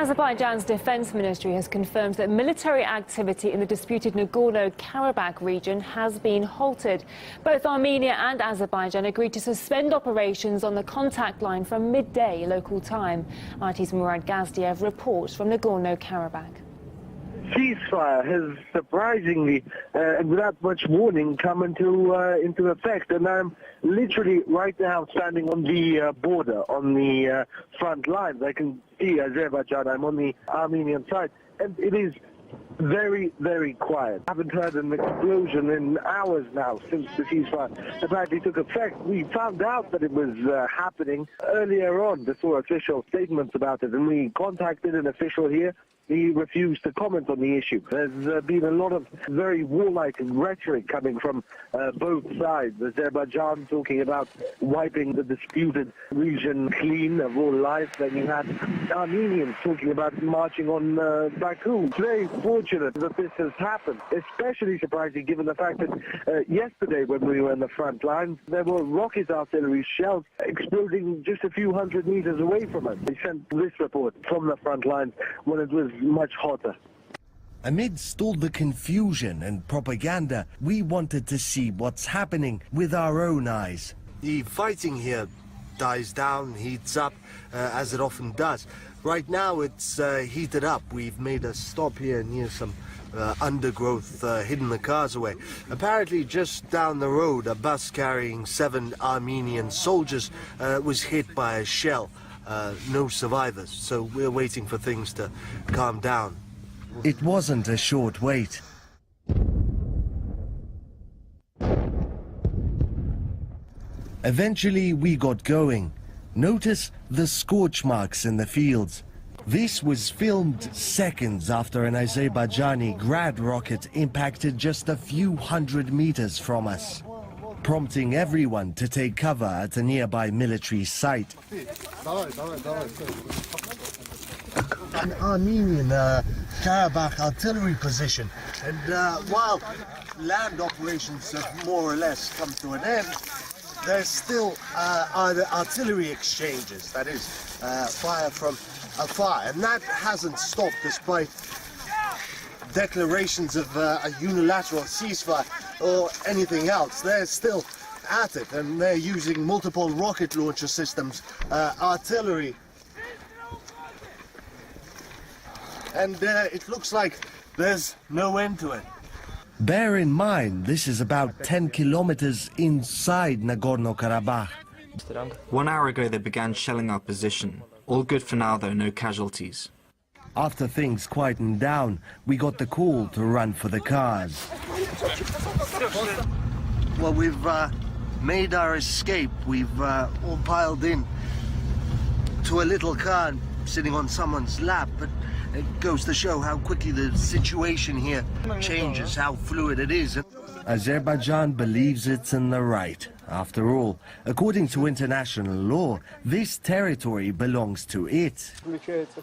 Azerbaijan's defense ministry has confirmed that military activity in the disputed Nagorno-Karabakh region has been halted. Both Armenia and Azerbaijan agreed to suspend operations on the contact line from midday local time. RT's Murad Gazdiev reports from Nagorno-Karabakh. Ceasefire has surprisingly and without much warning come into effect, and I'm literally right now standing on the border, on the front lines. I can see Azerbaijan. I'm on the Armenian side, and it is very, very quiet. I haven't heard an explosion in hours now since the ceasefire apparently took effect. We found out that it was happening earlier on before official statements about it, and we contacted an official here. He refused to comment on the issue. There's been a lot of very warlike rhetoric coming from both sides. Azerbaijan talking about wiping the disputed region clean of all life. Then you had Armenians talking about marching on Baku. It's very fortunate that this has happened, especially surprising given the fact that yesterday when we were in the front lines, there were rocket artillery shells exploding just a few hundred meters away from us. They sent this report from the front lines when it was much hotter. Amidst all the confusion and propaganda, we wanted to see what's happening with our own eyes. The fighting here dies down, heats up, as it often does. Right now it's heated up. We've made a stop here near some undergrowth, hidden the cars away. Apparently just down the road, a bus carrying 7 Armenian soldiers was hit by a shell. No survivors, so we're waiting for things to calm down. It wasn't a short wait. Eventually we got going. Notice the scorch marks in the fields. This was filmed seconds after an Azerbaijani Grad rocket impacted just a few hundred meters from us, prompting everyone to take cover at a nearby military site. An Armenian Karabakh artillery position, and while land operations have more or less come to an end, there's still artillery exchanges, that is, fire from afar, and that hasn't stopped despite declarations of a unilateral ceasefire or anything else. They're still at it, and they're using multiple rocket launcher systems, artillery, and it looks like there's no end to it. Bear in mind, this is about 10 kilometers inside Nagorno-Karabakh. 1 hour ago they began shelling our position. All good for now though, no casualties. After things quietened down, we got the call to run for the cars. Well, we've made our escape. We've all piled in to a little car sitting on someone's lap, but it goes to show how quickly the situation here changes, how fluid it is. Azerbaijan believes it's in the right. After all, according to international law, this territory belongs to it.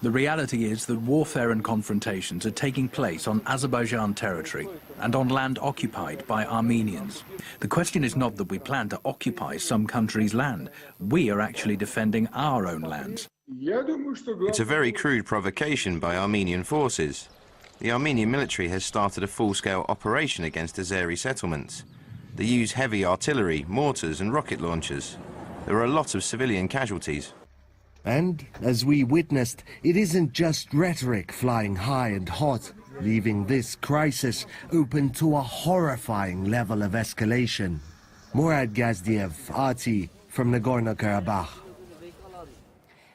The reality is that warfare and confrontations are taking place on Azerbaijan territory and on land occupied by Armenians. The question is not that we plan to occupy some country's land. We are actually defending our own lands. It's a very crude provocation by Armenian forces. The Armenian military has started a full-scale operation against Azeri settlements. They use heavy artillery, mortars and rocket launchers. There are a lot of civilian casualties. And, as we witnessed, it isn't just rhetoric flying high and hot, leaving this crisis open to a horrifying level of escalation. Murad Gazdiev, RT, from Nagorno-Karabakh.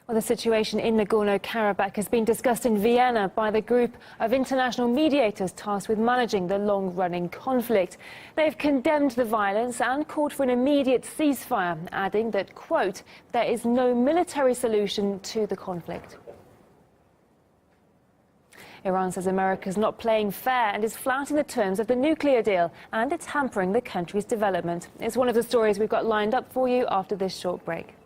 Well, the situation in Nagorno-Karabakh has been discussed in Vienna by the group of international mediators tasked with managing the long-running conflict. They've condemned the violence and called for an immediate ceasefire, adding that, quote, there is no military solution to the conflict. Iran says America's not playing fair and is flouting the terms of the nuclear deal, and it's hampering the country's development. It's one of the stories we've got lined up for you after this short break.